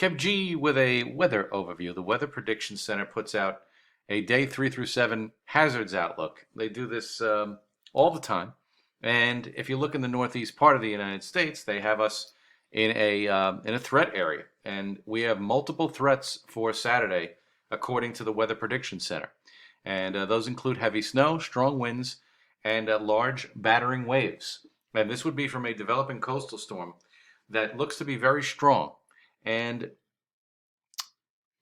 Kev G with a weather overview. The Weather Prediction Center puts out a day 3 through 7 hazards outlook. They do this all the time. And if you look in the northeast part of the United States, they have us in a threat area. And we have multiple threats for Saturday, according to the Weather Prediction Center. And those include heavy snow, strong winds, and large battering waves. And this would be from a developing coastal storm that looks to be very strong. And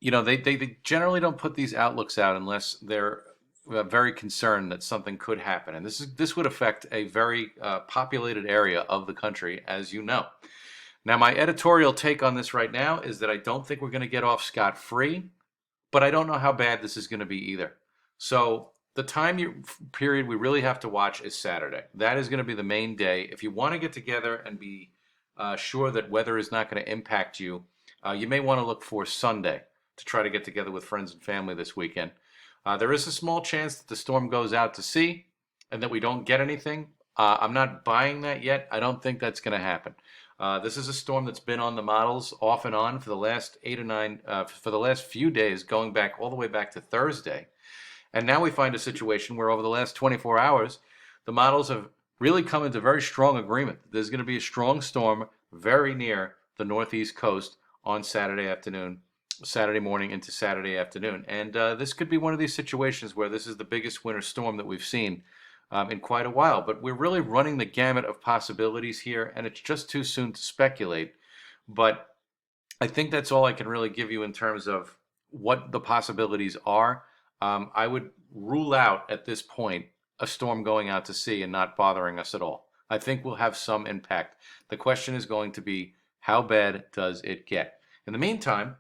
they generally don't put these outlooks out unless they're very concerned that something could happen. And this would affect a very populated area of the country, as you know. Now, my editorial take on this right now is that I don't think we're going to get off scot-free, but I don't know how bad this is going to be either. So the time period we really have to watch is Saturday. That is going to be the main day. If you want to get together and be sure that weather is not going to impact you, you may want to look for Sunday to try to get together with friends and family this weekend. There is a small chance that the storm goes out to sea and that we don't get anything. I'm not buying that yet. I don't think that's going to happen. This is a storm that's been on the models off and on for the last for the last few days, going back all the way back to Thursday. And now we find a situation where over the last 24 hours, the models have really come into very strong agreement. There's going to be a strong storm very near the northeast coast on Saturday morning into Saturday afternoon. And this could be one of these situations where this is the biggest winter storm that we've seen in quite a while. But we're really running the gamut of possibilities here, and it's just too soon to speculate. But I think that's all I can really give you in terms of what the possibilities are. I would rule out at this point a storm going out to sea and not bothering us at all. I think we'll have some impact. The question is going to be, how bad does it get? In the meantime,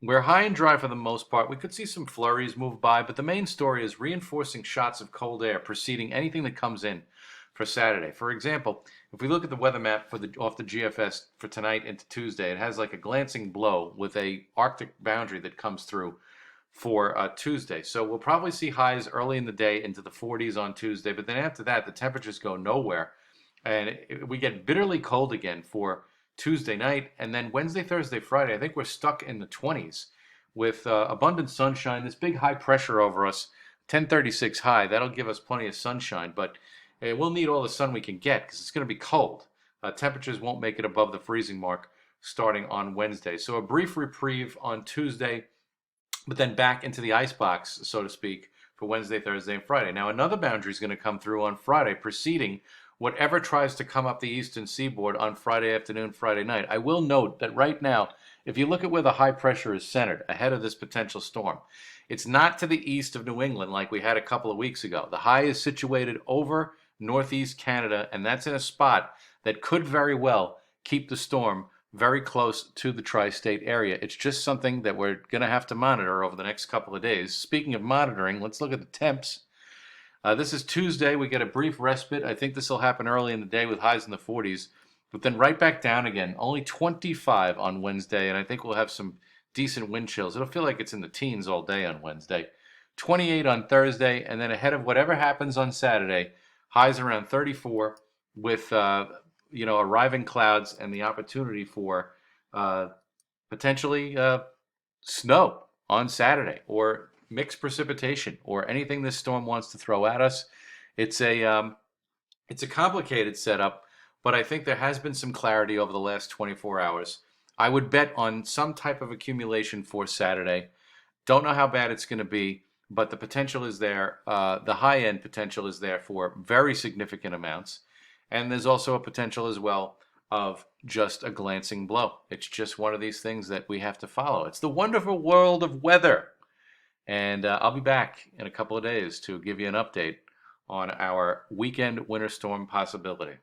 we're high and dry for the most part. We could see some flurries move by, but the main story is reinforcing shots of cold air preceding anything that comes in for Saturday. For example, if we look at the weather map off the GFS for tonight into Tuesday, it has like a glancing blow with a Arctic boundary that comes through for Tuesday. So we'll probably see highs early in the day into the 40s on Tuesday, but then after that, the temperatures go nowhere. And we get bitterly cold again for Tuesday night, and then Wednesday, Thursday, Friday, I think we're stuck in the 20s with abundant sunshine, this big high pressure over us, 1036 high. That'll give us plenty of sunshine, but we'll need all the sun we can get because it's going to be cold. Temperatures won't make it above the freezing mark starting on Wednesday. So a brief reprieve on Tuesday, but then back into the icebox, so to speak, for Wednesday, Thursday, and Friday. Now, another boundary is going to come through on Friday, preceding whatever tries to come up the eastern seaboard on Friday afternoon, Friday night. I will note that right now, if you look at where the high pressure is centered ahead of this potential storm, it's not to the east of New England like we had a couple of weeks ago. The high is situated over northeast Canada, and that's in a spot that could very well keep the storm very close to the tri-state area. It's just something that we're going to have to monitor over the next couple of days. Speaking of monitoring, let's look at the temps. This is Tuesday. We get a brief respite. I think this will happen early in the day with highs in the 40s, but then right back down again. Only 25 on Wednesday, and I think we'll have some decent wind chills. It'll feel like it's in the teens all day on Wednesday. 28 on Thursday, and then ahead of whatever happens on Saturday, highs around 34 with arriving clouds and the opportunity for potentially snow on Saturday or mixed precipitation or anything this storm wants to throw at us. It's a complicated setup, but I think there has been some clarity over the last 24 hours. I would bet on some type of accumulation for Saturday. Don't know how bad it's going to be, but the potential is there. The high-end potential is there for very significant amounts. And there's also a potential as well of just a glancing blow. It's just one of these things that we have to follow. It's the wonderful world of weather. And I'll be back in a couple of days to give you an update on our weekend winter storm possibility.